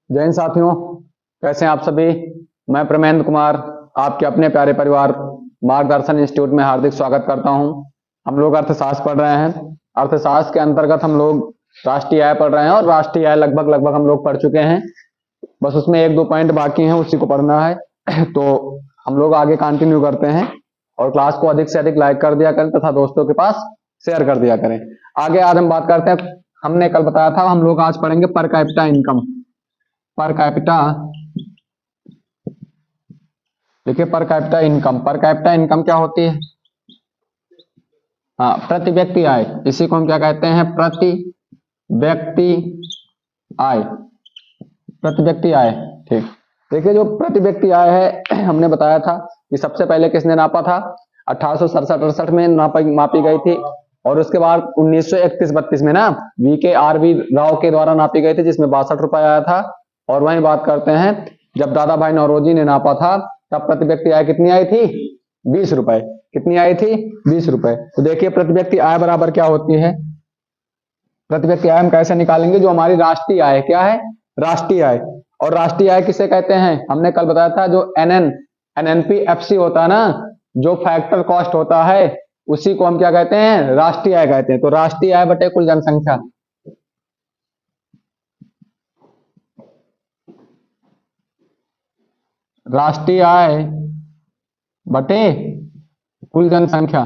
जय हिंद साथियों, कैसे हैं आप सभी। मैं प्रमेंद्र कुमार आपके अपने प्यारे परिवार मार्गदर्शन इंस्टीट्यूट में हार्दिक स्वागत करता हूं। हम लोग अर्थशास्त्र पढ़ रहे हैं। अर्थशास्त्र के अंतर्गत हम लोग राष्ट्रीय आय पढ़ रहे हैं और राष्ट्रीय आय लगभग हम लोग पढ़ चुके हैं। बस उसमें एक दो पॉइंट बाकी हैं, उसी को पढ़ना है। तो हम लोग आगे कंटिन्यू करते हैं और क्लास को अधिक से अधिक लाइक कर दिया करें तथा दोस्तों के पास शेयर कर दिया करें। आगे आज हम बात करते हैं। हमने कल बताया था हम लोग आज पढ़ेंगे per capita income. Per capita, देखिए per capita income. Per capita income क्या होती है? हाँ, प्रति व्यक्ति आय। इसी को हम क्या कहते हैं? प्रति व्यक्ति आय। प्रति व्यक्ति आय, ठीक। देखिए जो प्रति व्यक्ति आय है, हमने बताया था कि सबसे पहले किसने नापा था? 1867-68 में मापी गई थी और उसके बाद 1931-32 में ना VKRV राव के द्वारा नापी गई थी, जिसमें 62 रुपए आया था। और वहीं बात करते हैं जब दादा भाई नौरोजी ने नापा था तब प्रति व्यक्ति आय कितनी आई थी? 20 रुपए। कितनी आई थी? 20 रुपए। तो देखिए प्रति व्यक्ति आय बराबर क्या होती है? प्रति व्यक्ति आय हम कैसे निकालेंगे? जो हमारी राष्ट्रीय आय, क्या है? राष्ट्रीय आय। और राष्ट्रीय आय किसे कहते हैं? हमने कल बताया था जो NNP-FC होता है ना, जो फैक्टर कॉस्ट होता है, उसी को हम क्या कहते हैं? राष्ट्रीय आय कहते हैं। तो राष्ट्रीय आय बटे कुल जनसंख्या, राष्ट्रीय आय बटे कुल जनसंख्या।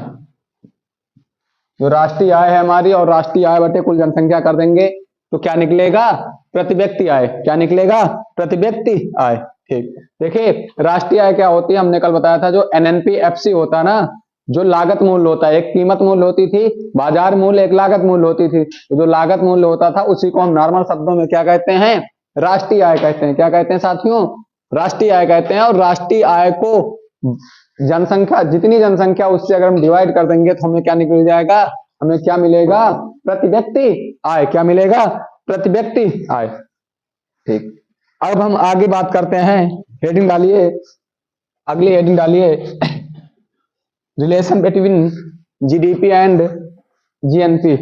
जो राष्ट्रीय आय है हमारी और राष्ट्रीय आय बटे कुल जनसंख्या कर देंगे तो क्या निकलेगा? प्रति व्यक्ति आय। क्या निकलेगा? प्रति व्यक्ति आय, ठीक। देखिए राष्ट्रीय आय क्या होती है? हमने कल बताया था जो NNP-FC होता है ना, जो लागत मूल्य होता है, एक कीमत मूल्य होती थी, बाजार मूल्य, एक लागत मूल्य होती थी। तो जो लागत मूल्य होता था उसी को हम नॉर्मल शब्दों में क्या कहते हैं? राष्ट्रीय आय कहते हैं। क्या कहते हैं साथियों? राष्ट्रीय आय कहते हैं। और राष्ट्रीय आय को जनसंख्या, जितनी जनसंख्या उससे अगर हम डिवाइड कर देंगे तो हमें क्या निकल जाएगा? हमें क्या मिलेगा? प्रति व्यक्ति आय। क्या मिलेगा? प्रति व्यक्ति आय, ठीक। अब हम आगे बात करते हैं। हेडिंग डालिए, अगली हेडिंग डालिए, relation between GDP and GNP।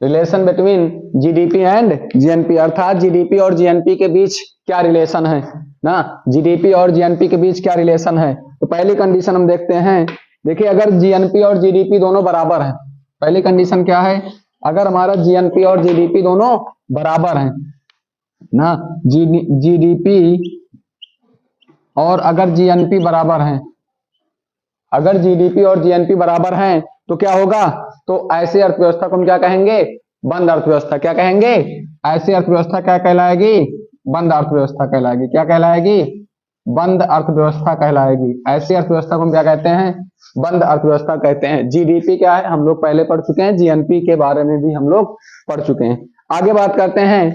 Relation between GDP and GNP, अर्थात GDP और GNP के बीच क्या रिलेशन है ना? GDP और GNP के बीच क्या रिलेशन है? तो पहली कंडीशन हम देखते हैं। देखिए अगर GNP और GDP दोनों बराबर हैं, पहली कंडीशन क्या है? अगर हमारा GNP और GDP दोनों बराबर हैं ना, GDP और अगर GNP बराबर हैं, अगर GDP और GNP बराबर हैं तो क्या होगा? तो ऐसी अर्थव्यवस्था को हम क्या कहेंगे? बंद अर्थव्यवस्था। क्या कहेंगे? ऐसी अर्थव्यवस्था क्या कहलाएगी? बंद अर्थव्यवस्था कहलाएगी। क्या कहलाएगी? बंद अर्थव्यवस्था कहलाएगी। ऐसी अर्थव्यवस्था को हम क्या कहते हैं? बंद अर्थव्यवस्था कहते हैं। GDP क्या है हम लोग पहले पढ़ चुके हैं, GNP के बारे में भी हम लोग पढ़ चुके हैं। आगे बात करते हैं।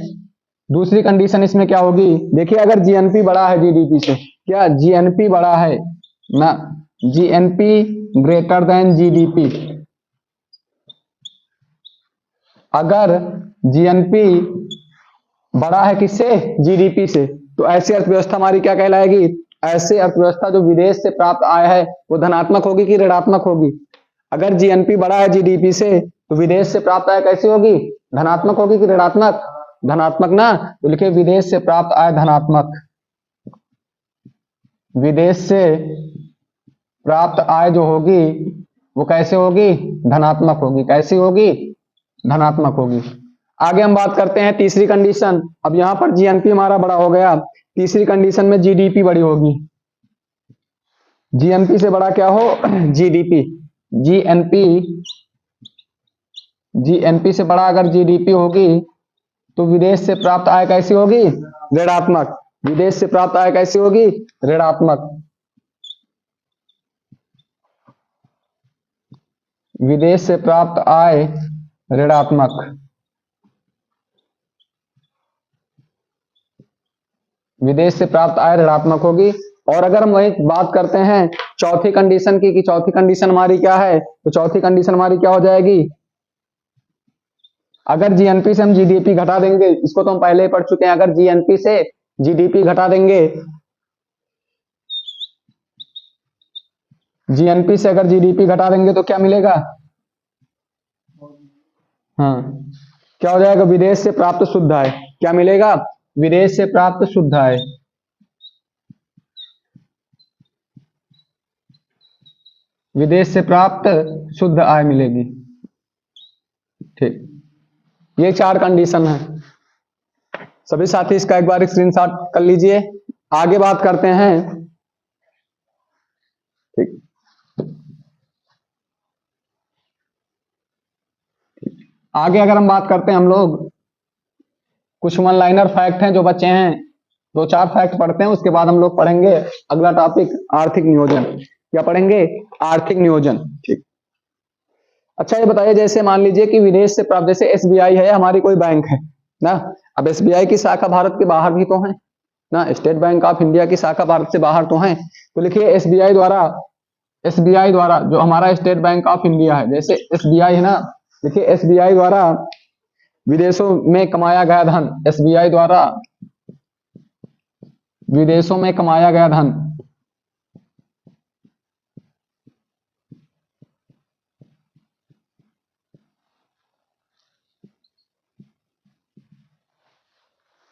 दूसरी कंडीशन इसमें क्या होगी? देखिए अगर GNP बड़ा है GDP से, क्या GNP बड़ा है ना, GNP ग्रेटर देन GDP, अगर GNP बड़ा है किससे? GDP से, तो ऐसी अर्थव्यवस्था हमारी क्या कहलाएगी? ऐसी अर्थव्यवस्था जो विदेश से प्राप्त आय है वो धनात्मक होगी कि ऋणात्मक होगी? अगर GNP बड़ा है GDP से तो विदेश से प्राप्त आय कैसी होगी? धनात्मक होगी कि ऋणात्मक? धनात्मक ना। तो लिखिए विदेश से प्राप्त आय धनात्मक। विदेश से प्राप्त आय जो होगी वो कैसे होगी? धनात्मक होगी। कैसी होगी? धनात्मक होगी। आगे हम बात करते हैं तीसरी कंडीशन। अब यहां पर GNP हमारा बड़ा हो गया, तीसरी कंडीशन में GDP बड़ी होगी। GNP से बड़ा क्या हो? GDP। GNP से बड़ा अगर GDP होगी तो विदेश से प्राप्त आय कैसी होगी? ऋणात्मक। विदेश से प्राप्त आय कैसी होगी? ऋणात्मक। विदेश से प्राप्त आय ऋणात्मक। विदेश से प्राप्त आय ऋणात्मक होगी। और अगर हम वही बात करते हैं चौथी कंडीशन की, कि चौथी कंडीशन हमारी क्या है, तो चौथी कंडीशन हमारी क्या हो जाएगी? अगर जीएनपी से हम जीडीपी घटा देंगे, इसको तो हम पहले ही पढ़ चुके हैं, अगर जीएनपी से जीडीपी घटा देंगे, जीएनपी से अगर जीडीपी घटा देंगे तो क्या मिलेगा? हाँ, क्या हो जाएगा? विदेश से प्राप्त शुद्ध आय। क्या मिलेगा? विदेश से प्राप्त शुद्ध आय। विदेश से प्राप्त शुद्ध आय मिलेगी। ठीक, ये 4 कंडीशन है। सभी साथी इसका एक बार स्क्रीनशॉट कर लीजिए। आगे बात करते हैं। ठीक, आगे अगर हम बात करते हैं, हम लोग कुछ वन लाइनर फैक्ट हैं जो बच्चे हैं, 2-4 फैक्ट पढ़ते हैं, उसके बाद हम लोग पढ़ेंगे अगला टॉपिक आर्थिक नियोजन। क्या पढ़ेंगे? आर्थिक नियोजन। ठीक, अच्छा ये बताइए, जैसे मान लीजिए कि विदेश से प्राप्त, जैसे एसबीआई है, हमारी कोई बैंक है ना, अब एसबीआई की शाखा भारत के बाहर भी तो है ना, स्टेट बैंक ऑफ इंडिया की शाखा भारत से बाहर तो है, तो लिखिए एसबीआई द्वारा जो हमारा स्टेट बैंक ऑफ इंडिया है, जैसे एसबीआई है ना, देखिए एसबीआई द्वारा विदेशों में कमाया गया धन, एसबीआई द्वारा विदेशों में कमाया गया धन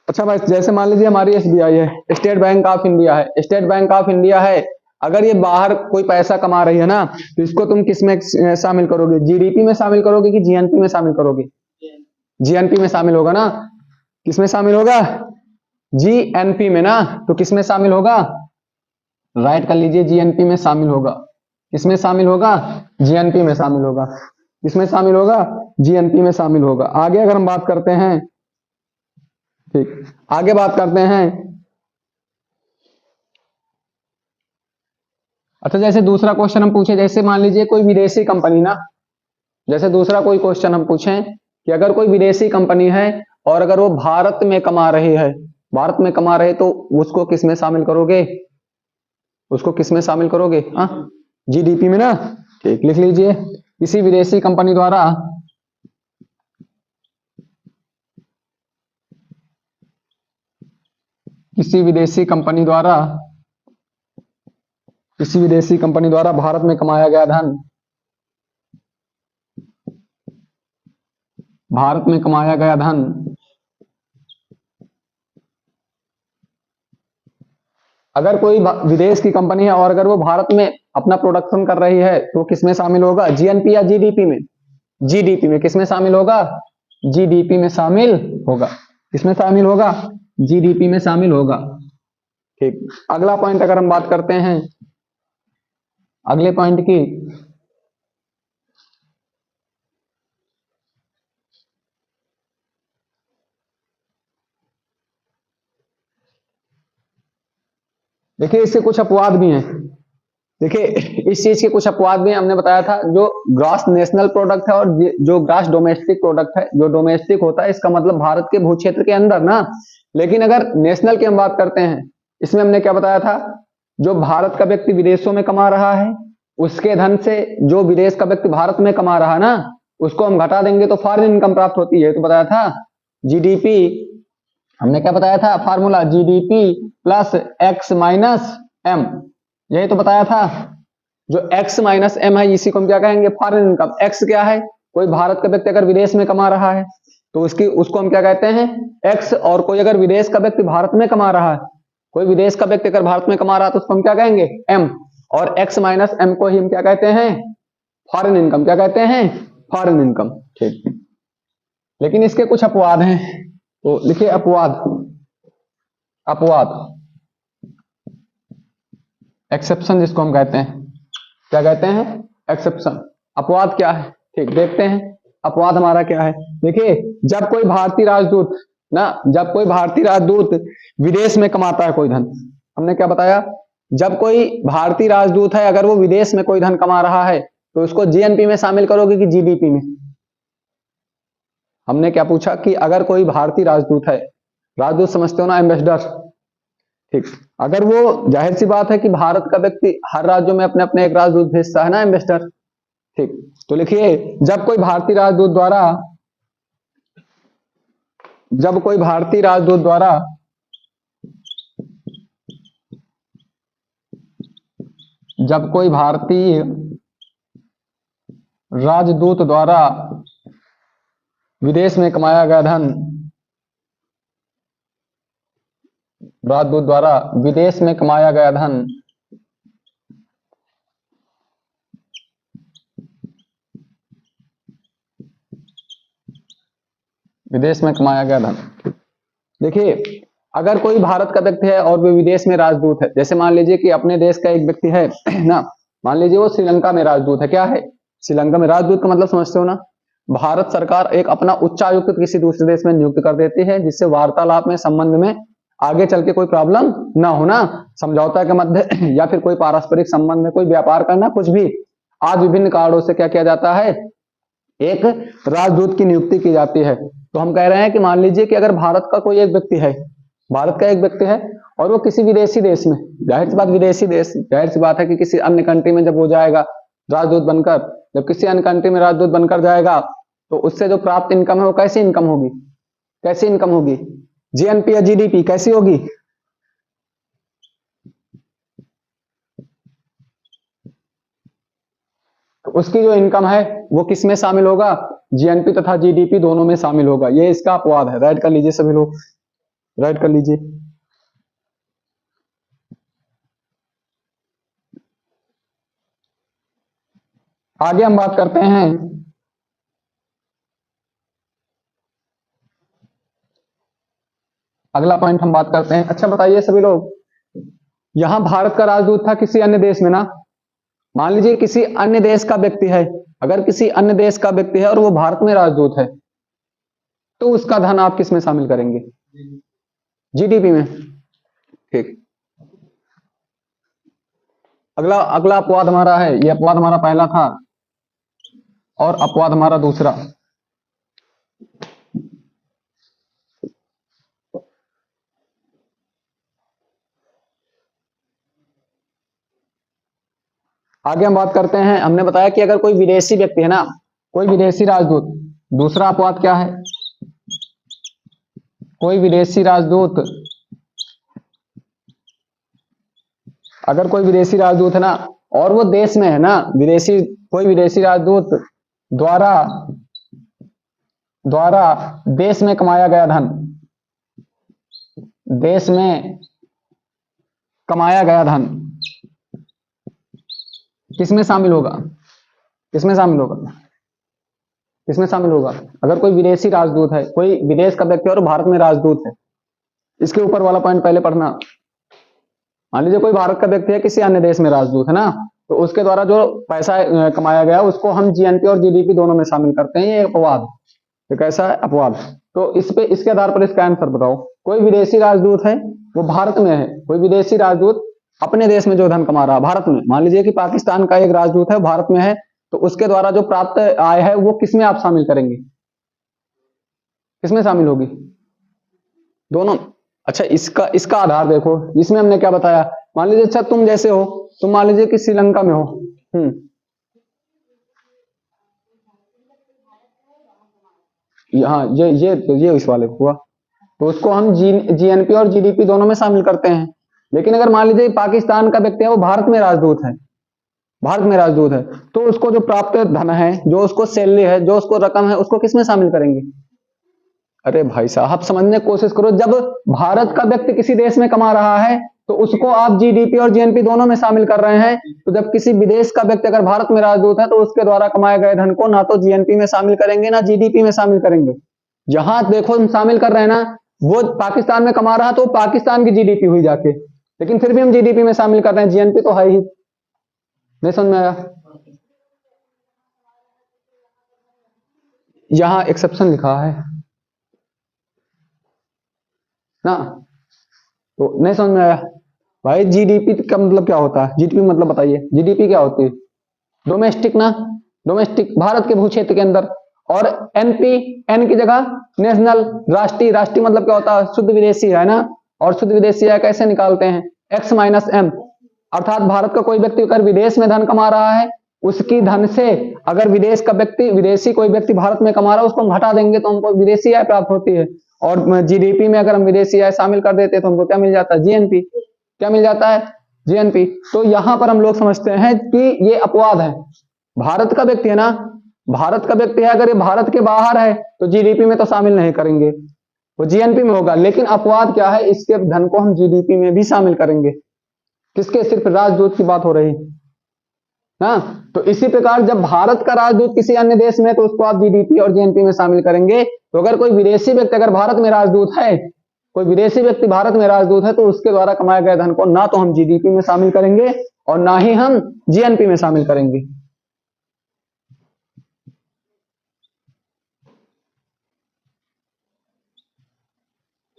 अच्छा भाई, जैसे मान लीजिए हमारी एसबीआई है, स्टेट बैंक ऑफ इंडिया है, स्टेट बैंक ऑफ इंडिया है, अगर ये बाहर कोई पैसा कमा रही है ना, तो इसको तुम किस में शामिल करोगे? जीडीपी में शामिल करोगे कि जीएनपी में शामिल करोगे? जीएनपी में शामिल होगा ना। किस में शामिल होगा? जीएनपी में ना, तो किस में शामिल होगा? राइट कर लीजिए, जीएनपी में शामिल होगा। किसमें शामिल होगा? जीएनपी में शामिल होगा। किसमें शामिल होगा? जीएनपी में शामिल होगा। आगे अगर हम बात करते हैं, ठीक, आगे बात करते हैं। अच्छा, जैसे दूसरा क्वेश्चन हम पूछे, जैसे मान लीजिए कोई विदेशी कंपनी ना, जैसे दूसरा कोई क्वेश्चन हम पूछें कि अगर कोई विदेशी कंपनी है और अगर वो भारत में कमा रही है, भारत में कमा रहे, तो उसको किस में शामिल करोगे? उसको किस में शामिल करोगे? हाँ, जीडीपी में ना। ठीक, लिख लीजिए, किसी विदेशी कंपनी द्वारा किसी विदेशी कंपनी द्वारा भारत में कमाया गया धन, भारत में कमाया गया धन अगर कोई विदेश की कंपनी है और अगर वो भारत में अपना प्रोडक्शन कर रही है, तो किसमें शामिल होगा? जीएनपी या जीडीपी में? जीडीपी में। किसमें शामिल होगा? जीडीपी में शामिल होगा। किसमें शामिल होगा? जीडीपी में शामिल होगा। ठीक, अगला पॉइंट अगर हम बात करते हैं, अगले पॉइंट की, देखिए इससे कुछ अपवाद भी हैं। देखिए इस चीज के कुछ अपवाद भी हमने बताया था, जो ग्रॉस नेशनल प्रोडक्ट है और जो ग्रॉस डोमेस्टिक प्रोडक्ट है, जो डोमेस्टिक होता है इसका मतलब भारत के भू क्षेत्र के अंदर ना, लेकिन अगर नेशनल की हम बात करते हैं, इसमें हमने क्या बताया था? जो भारत का व्यक्ति विदेशों में कमा रहा है, उसके धन से जो विदेश का व्यक्ति भारत में कमा रहा है ना, उसको हम घटा देंगे तो फॉरेन इनकम प्राप्त होती है। तो बताया था जीडीपी, हमने क्या बताया था formula? GDP plus X minus M, यही तो बताया था। जो एक्स माइनस एम है, इसी को हम क्या कहेंगे? Foreign income. एक्स क्या है? कोई भारत का व्यक्ति अगर विदेश में कमा रहा है तो उसको हम क्या कहते हैं? एक्स। और कोई अगर विदेश का व्यक्ति भारत में कमा रहा है, कोई विदेश का व्यक्ति अगर भारत में कमा रहा है तो उसको हम क्या कहेंगे? एम। और एक्स माइनस एम को ही हम क्या कहते हैं? Foreign income. क्या कहते हैं? Foreign income. ठीक, लेकिन इसके कुछ अपवाद हैं, तो लिखिए अपवाद। एक्सेप्शन जिसको हम कहते हैं, क्या कहते हैं? एक्सेप्शन। अपवाद क्या है? ठीक, देखते हैं अपवाद हमारा क्या है। देखिए जब कोई भारतीय राजदूत ना, जब कोई भारतीय राजदूत विदेश में कमाता है कोई धन, हमने क्या बताया? जब कोई भारतीय राजदूत है, अगर वो विदेश में कोई धन कमा रहा है, तो उसको जीएनपी में शामिल करोगे कि जीडीपी में? हमने क्या पूछा कि अगर कोई भारतीय राजदूत है, राजदूत समझते हो ना, एम्बेसडर। ठीक, अगर वो, जाहिर सी बात है कि भारत का व्यक्ति हर राज्यों में अपने अपने एक राजदूत भेजता है ना, एम्बेसडर। ठीक, तो लिखिए जब कोई भारतीय राजदूत द्वारा जब कोई भारतीय राजदूत द्वारा जब कोई भारतीय राजदूत द्वारा विदेश में कमाया गया धन, राजदूत द्वारा विदेश में कमाया गया धन विदेश में कमाया गया धन। देखिए, अगर कोई भारत का व्यक्ति है और वो विदेश में राजदूत है, जैसे मान लीजिए कि अपने देश का एक व्यक्ति है ना, मान लीजिए वो श्रीलंका में राजदूत है। क्या है? श्रीलंका में राजदूत का मतलब समझते हो ना? भारत सरकार एक अपना उच्चायुक्त किसी दूसरे देश में नियुक्त कर देती है, जिससे वार्तालाप में, संबंध में आगे चल के कोई प्रॉब्लम ना हो ना, समझौता के मध्य या फिर कोई पारस्परिक संबंध में कोई व्यापार करना, कुछ भी। आज विभिन्न कारणों से क्या किया जाता है? एक राजदूत की नियुक्ति की जाती है। तो हम कह रहे हैं कि मान लीजिए कि अगर भारत का कोई एक व्यक्ति है, भारत का एक व्यक्ति है और वो किसी विदेशी देश में, जाहिर सी बात विदेशी देश, जाहिर सी बात है कि किसी अन्य कंट्री में जब वो जाएगा राजदूत बनकर, जब किसी अन्य कंट्री में राजदूत बनकर जाएगा, तो उससे जो प्राप्त इनकम है वो कैसी इनकम होगी? कैसी इनकम होगी? जीएनपी या जीडीपी कैसी होगी? तो उसकी जो इनकम है वो किस में शामिल होगा? जीएनपी तथा जीडीपी दोनों में शामिल होगा। ये इसका अपवाद है। राइट कर लीजिए सभी लोग, राइट कर लीजिए। आगे हम बात करते हैं अगला पॉइंट हम बात करते हैं। अच्छा बताइए सभी लोग, यहां भारत का राजदूत था किसी अन्य देश में ना, मान लीजिए किसी अन्य देश का व्यक्ति है, अगर किसी अन्य देश का व्यक्ति है और वो भारत में राजदूत है, तो उसका धन आप किस में शामिल करेंगे? जीडीपी में। ठीक, अगला अगला अपवाद हमारा है, ये अपवाद हमारा पहला था और अपवाद हमारा दूसरा। आगे हम बात करते हैं, हमने बताया कि अगर कोई विदेशी व्यक्ति है ना, कोई विदेशी राजदूत, दूसरा अपवाद क्या है? कोई विदेशी राजदूत, अगर कोई विदेशी राजदूत है ना और वो देश में है ना, विदेशी, कोई विदेशी राजदूत द्वारा देश में कमाया गया धन, देश में कमाया गया धन किसमें शामिल होगा? किसमें शामिल होगा? किसमें शामिल होगा? अगर कोई विदेशी राजदूत है, कोई विदेश का व्यक्ति और भारत में राजदूत है, इसके ऊपर वाला पॉइंट पहले पढ़ना। मान लीजिए कोई भारत का व्यक्ति है, किसी अन्य देश में राजदूत है ना, तो उसके द्वारा जो पैसा कमाया गया उसको हम जीएनपी और जीडीपी दोनों में शामिल करते हैं। ये अपवाद, ये कैसा है? अपवाद। तो इस पे, इसके आधार पर इसका आंसर बताओ। कोई विदेशी राजदूत है, वो भारत में है, कोई विदेशी राजदूत अपने देश में जो धन कमा रहा है भारत में, मान लीजिए कि पाकिस्तान का एक राजदूत है, भारत में है, तो उसके द्वारा जो प्राप्त आय है वो किसमें आप शामिल करेंगे? किसमें शामिल होगी? दोनों। अच्छा, इसका इसका आधार देखो, इसमें हमने क्या बताया? मान लीजिए, अच्छा तुम जैसे हो, तुम मान लीजिए कि श्रीलंका में हो, हाँ, ये इस वाले हुआ, तो उसको हम जीएनपी और जीडीपी दोनों में शामिल करते हैं। लेकिन अगर मान लीजिए पाकिस्तान का व्यक्ति है, वो भारत में राजदूत है, भारत में राजदूत है, तो उसको जो प्राप्त धन है, जो उसको सैलरी है, जो उसको रकम है, उसको किसमें शामिल करेंगे? अरे भाई साहब, समझने की कोशिश करो। जब भारत का व्यक्ति किसी देश में कमा रहा है तो उसको आप जीडीपी और जीएनपी दोनों में शामिल कर रहे हैं। तो जब किसी विदेश का व्यक्ति अगर भारत में राजदूत है, तो उसके द्वारा कमाए गए धन को ना तो जीएनपी में शामिल करेंगे ना जीडीपी में शामिल करेंगे। जहां देखो हम शामिल कर रहे हैं ना, वो पाकिस्तान में कमा रहा है तो पाकिस्तान की जीडीपी हुई जाके, लेकिन फिर भी हम जीडीपी में शामिल कर रहे हैं, जीएनपी तो है ही। नहीं समझ में आया? यहां एक्सेप्शन लिखा है ना, तो नहीं समझ में आया भाई? जीडीपी का मतलब क्या होता है? जीडीपी मतलब बताइए, जीडीपी क्या होती है? डोमेस्टिक ना, डोमेस्टिक, भारत के भू क्षेत्र के अंदर। और एनपी, एन की जगह नेशनल, राष्ट्रीय, राष्ट्रीय मतलब क्या होता है? शुद्ध विदेशी है ना, और शुद्ध विदेशी आय कैसे निकालते हैं? एक्स माइनस एम, अर्थात भारत का कोई व्यक्ति अगर विदेश में धन कमा रहा है, उसकी धन से अगर विदेश का व्यक्ति, विदेशी कोई व्यक्ति भारत में कमा रहा है, उसको हम हटा देंगे तो हमको विदेशी आय प्राप्त होती है। और जीडीपी में अगर हम विदेशी आय शामिल कर देते तो हमको क्या मिल जाता है, जीएनपी। क्या मिल जाता है, जीएनपी। तो यहां पर हम लोग समझते हैं कि ये अपवाद है, भारत का व्यक्ति है ना, भारत का व्यक्ति है, अगर ये भारत के बाहर है तो जीडीपी में तो शामिल नहीं करेंगे, वो जीएनपी में होगा। लेकिन अपवाद क्या है, इसके धन को हम जीडीपी में भी शामिल करेंगे। किसके, सिर्फ राजदूत की बात हो रही ना। तो इसी प्रकार जब भारत का राजदूत किसी अन्य देश में तो उसको आप जीडीपी और जीएनपी में शामिल करेंगे। तो अगर कोई विदेशी व्यक्ति अगर भारत में राजदूत है, कोई विदेशी व्यक्ति भारत में राजदूत है, तो उसके द्वारा कमाए गए धन को ना तो हम जीडीपी में शामिल करेंगे और ना ही हम जीएनपी में शामिल करेंगे।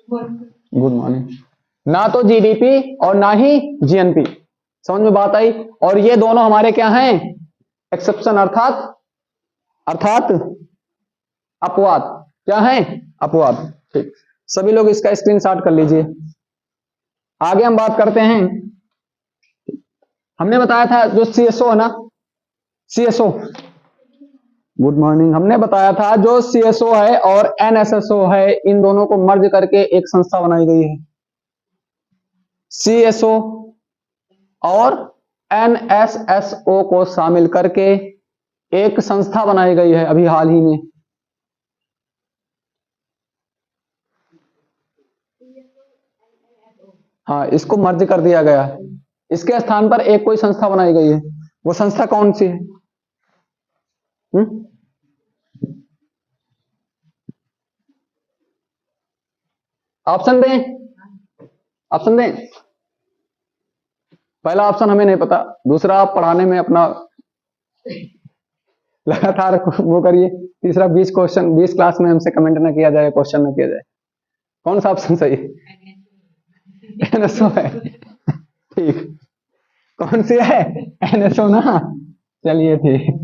Good morning. ना तो जीडीपी और ना ही जीएनपी, समझ में बात आई। और ये दोनों हमारे क्या हैं, एक्सेप्शन, अर्थात अपवाद। क्या है, अपवाद। ठीक, सभी लोग इसका स्क्रीनशॉट कर लीजिए। आगे हम बात करते हैं, हमने बताया था जो सीएसओ है ना, सीएसओ, गुड मॉर्निंग, हमने बताया था जो सीएसओ है और एनएसएसओ है, इन दोनों को मर्ज करके एक संस्था बनाई गई है। सीएसओ और एनएसएसओ को शामिल करके एक संस्था बनाई गई है अभी हाल ही में। हाँ, इसको मर्ज कर दिया गया है, इसके स्थान पर एक कोई संस्था बनाई गई है। वो संस्था कौन सी है? ऑप्शन दें, ऑप्शन दें। पहला ऑप्शन हमें नहीं पता, दूसरा आप पढ़ाने में अपना लगातार वो करिए, तीसरा 20 क्वेश्चन 20 क्लास में हमसे कमेंट ना किया जाए, क्वेश्चन ना किया जाए। कौन सा ऑप्शन सही है? एनएसओ है, ठीक। कौन सी है? एनएसओ ना, चलिए ठीक।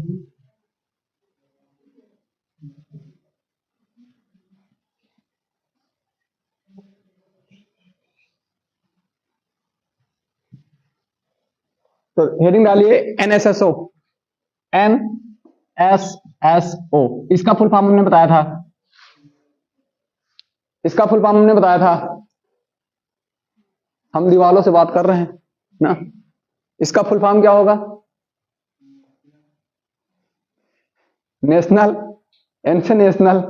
तो हेडिंग डालिए एनएसएसओ, एनएसएसओ। इसका फुल फॉर्म हमने बताया था, इसका फुल फॉर्म हमने बताया था, हम दीवालों से बात कर रहे हैं ना। इसका फुल फॉर्म क्या होगा? नेशनल, एन से नेशनल,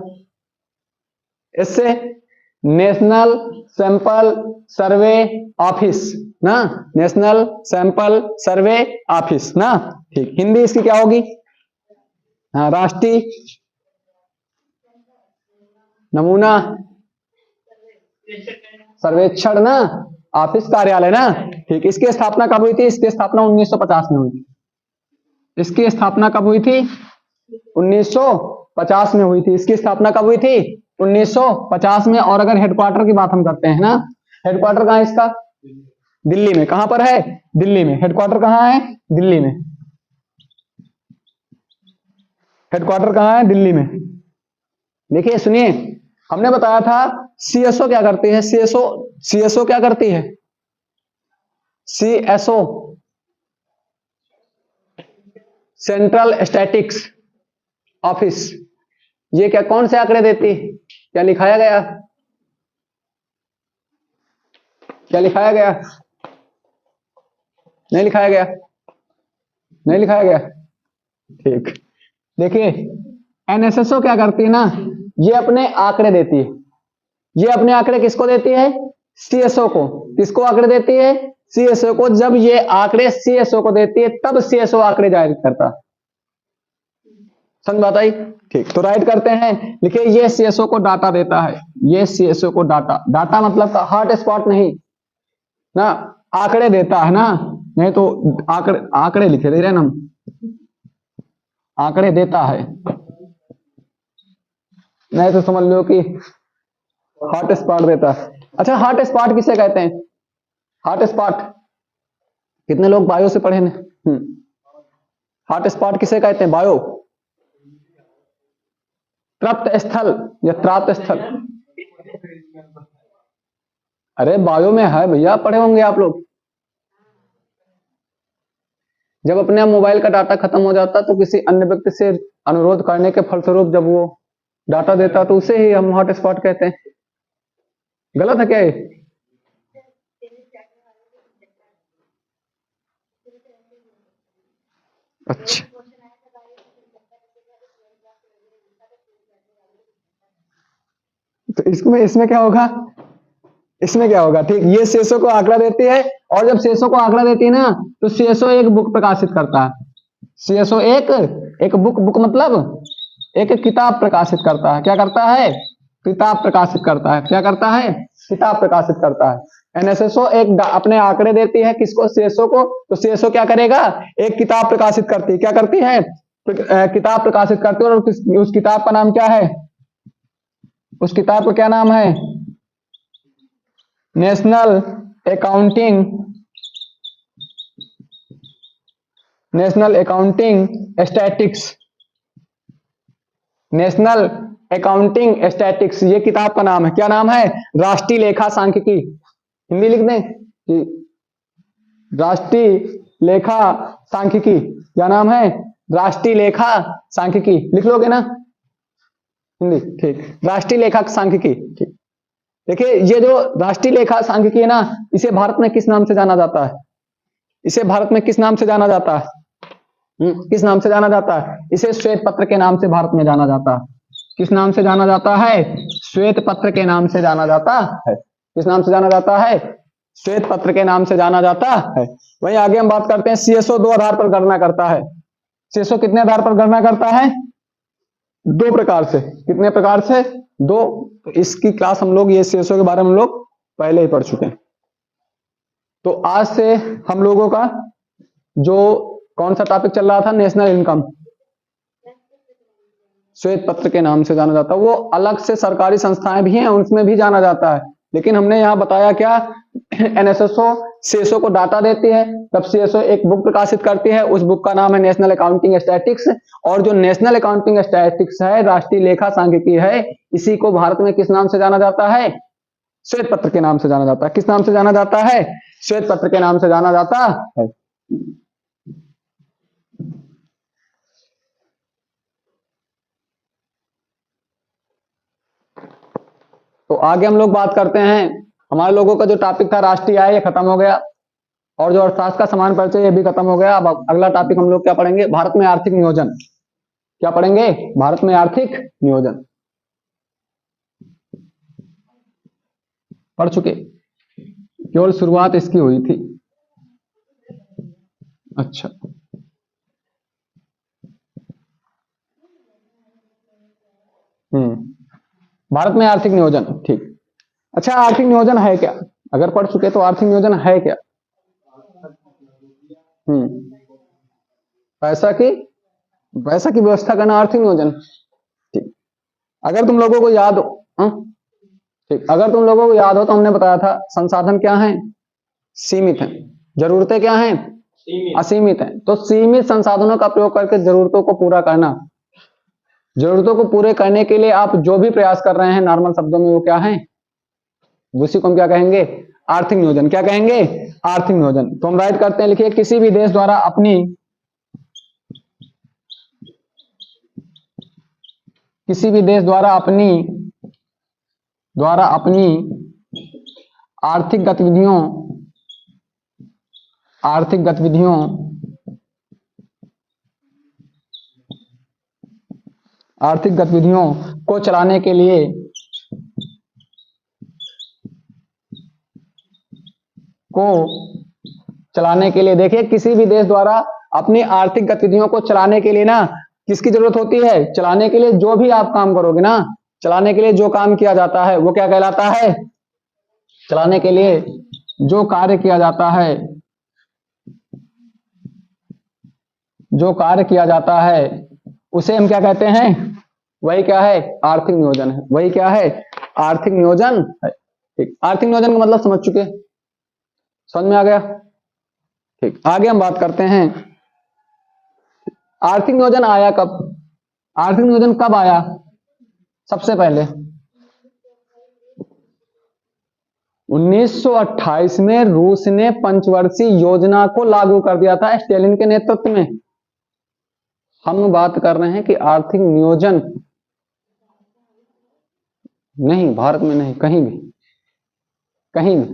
इससे नेशनल सैंपल सर्वे ऑफिस ना, नेशनल सैंपल सर्वे ऑफिस ना, ठीक। हिंदी इसकी क्या होगी? हाँ, राष्ट्रीय नमूना सर्वेक्षण ना, ऑफिस, कार्यालय ना, ठीक। इसकी स्थापना कब हुई थी? इसकी स्थापना 1950 में हुई थी। इसकी स्थापना कब हुई थी? 1950 में हुई थी। इसकी स्थापना कब हुई थी? 1950 में। और अगर हेडक्वार्टर की बात हम करते हैं ना, हेडक्वार्टर कहां है इसका? दिल्ली में। कहां पर है? दिल्ली में। हेडक्वार्टर कहां है? दिल्ली में। हेडक्वार्टर कहां है? दिल्ली में। देखिए सुनिए, हमने बताया था सीएसओ क्या करती है, सीएसओ क्या करती है? सीएसओ सेंट्रल स्टैटिक्स ऑफिस, ये क्या, कौन से आंकड़े देती? क्या लिखाया गया? क्या लिखाया गया? नहीं लिखाया गया, नहीं लिखाया गया, ठीक। देखिए एनएसएसओ क्या करती है ना, ये अपने आंकड़े देती है। ये अपने आंकड़े किसको देती है? सीएसओ को। किसको आंकड़े देती है? सीएसओ को। जब ये आंकड़े सीएसओ को देती है तब सीएसओ आंकड़े जारी करता। समझ बात आई? ठीक, तो राइट करते हैं, लिखिए ये सीएसओ को डाटा देता है, ये सीएसओ को डाटा मतलब हॉट स्पॉट नहीं ना, आंकड़े देता है ना, नहीं तो आंकड़े लिखे दे रहे हैं हम, आंकड़े देता है, नहीं तो समझ लो कि हॉट स्पॉट देता है। अच्छा, हॉट स्पॉट किसे कहते हैं? हॉट स्पॉट कितने लोग बायो से पढ़े हैं? हॉट स्पॉट किसे कहते हैं? बायो, तृप्त स्थल या त्राप्त स्थल। अरे बायो में है भैया, पढ़े होंगे आप लोग। जब अपने मोबाइल का डाटा खत्म हो जाता तो किसी अन्य व्यक्ति से अनुरोध करने के फलस्वरूप जब वो डाटा देता तो उसे ही हम हॉट स्पॉट कहते हैं। गलत है क्या ये? अच्छा, तो इसमें इसमें क्या होगा? इसमें क्या होगा? ठीक, ये सेसो को आंकड़ा देती है, और जब सेसो को आंकड़ा देती है ना, तो सेसो एक बुक प्रकाशित करता है। सीएसओ एक एक बुक, बुक मतलब एक किताब प्रकाशित करता है। क्या करता है? किताब प्रकाशित करता है। क्या करता है? किताब प्रकाशित करता है। एनएसएसओ एक अपने आंकड़े देती है, किसको? सीएसओ को। तो सीएसओ क्या करेगा? एक किताब प्रकाशित करती है। क्या करती है? किताब प्रकाशित करती है। और उस किताब का नाम क्या है? उस किताब का क्या नाम है? National accounting, national accounting statics, national accounting statics, ये किताब का नाम है। क्या नाम है? राष्ट्रीय लेखा सांख्यिकी। हिंदी लिख दें कि राष्ट्रीय लेखा सांख्यिकी। क्या नाम है? राष्ट्रीय लेखा सांख्यिकी। लिख लोगे ना हिंदी? ठीक, राष्ट्रीय लेखा सांख्यिकी। ठीक, देखिए ये जो राष्ट्रीय लेखा सांख्यिकी है ना, इसे भारत में किस नाम से जाना जाता है? इसे भारत में किस नाम से जाना जाता है? किस नाम से जाना जाता है? इसे श्वेत पत्र के नाम से भारत में जाना जाता है। किस नाम से जाना जाता है? श्वेत पत्र के नाम से जाना जाता है। किस नाम से जाना जाता है? श्वेत पत्र के नाम से जाना जाता है। वहीं आगे हम बात करते हैं, सीएसओ दो आधार पर गणना करता है। सीएसओ कितने आधार पर गणना करता है? दो प्रकार से। कितने प्रकार से? दो। तो इसकी क्लास हम लोग, ये सीएसओ के बारे में हम लोग पहले ही पढ़ चुके हैं। तो आज से हम लोगों का जो कौन सा टॉपिक चल रहा था? नेशनल इनकम, श्वेत पत्र के नाम से जाना जाता है। वो अलग से सरकारी संस्थाएं भी हैं, उसमें भी जाना जाता है। लेकिन हमने यहाँ बताया क्या? एनएसएसओ सीएसओ को डाटा देती है, तब सीएसओ एक बुक प्रकाशित करती है। उस बुक का नाम है नेशनल अकाउंटिंग स्टैटिक्स। और जो नेशनल अकाउंटिंग स्टैटिक्स है, राष्ट्रीय लेखा सांख्यिकी है, इसी को भारत में किस नाम से जाना जाता है? श्वेत पत्र के नाम से जाना जाता है। किस नाम से जाना जाता है? श्वेत पत्र के नाम से जाना जाता है। तो आगे हम लोग बात करते हैं, हमारे लोगों का जो टॉपिक था राष्ट्रीय आय, ये खत्म हो गया। और जो अर्थशास्त्र का समान परिचय, ये भी खत्म हो गया। अब अगला टॉपिक हम लोग क्या पढ़ेंगे? भारत में आर्थिक नियोजन। क्या पढ़ेंगे? भारत में आर्थिक नियोजन। पढ़ चुके? केवल शुरुआत इसकी हुई थी। अच्छा, भारत में आर्थिक नियोजन। ठीक, अच्छा, आर्थिक नियोजन है क्या? अगर पढ़ चुके तो आर्थिक नियोजन है क्या? पैसा की, पैसा की व्यवस्था करना आर्थिक नियोजन। ठीक, अगर तुम लोगों को याद हो, ठीक, अगर तुम लोगों को याद हो तो हमने बताया था संसाधन क्या है? सीमित है। जरूरतें क्या हैं? असीमित है। तो सीमित संसाधनों का प्रयोग करके जरूरतों को पूरा करना, जरूरतों को पूरे करने के लिए आप जो भी प्रयास कर रहे हैं, नॉर्मल शब्दों में वो क्या है? उसी को हम क्या कहेंगे? आर्थिक नियोजन। क्या कहेंगे? आर्थिक नियोजन। तो हम राइट करते हैं, लिखिए, किसी भी देश द्वारा अपनी, किसी भी देश द्वारा अपनी आर्थिक गतिविधियों, आर्थिक गतिविधियों आर्थिक गतिविधियों को चलाने के लिए, देखिए, किसी भी देश द्वारा अपनी आर्थिक गतिविधियों को चलाने के लिए ना, किसकी जरूरत होती है? चलाने के लिए जो भी आप काम करोगे ना, चलाने के लिए जो काम किया जाता है वो क्या कहलाता है? चलाने के लिए जो कार्य किया जाता है, जो कार्य किया जाता है उसे हम क्या कहते हैं? वही क्या है? आर्थिक नियोजन है। वही क्या है? आर्थिक नियोजन है। ठीक, आर्थिक नियोजन का मतलब समझ चुके? समझ में आ गया? ठीक, आगे हम बात करते हैं, आर्थिक नियोजन आया कब? आर्थिक नियोजन कब आया? सबसे पहले 1928 में रूस ने पंचवर्षीय योजना को लागू कर दिया था स्टेलिन के नेतृत्व में। हम बात कर रहे हैं कि आर्थिक नियोजन नहीं, भारत में नहीं, कहीं भी कहीं भी।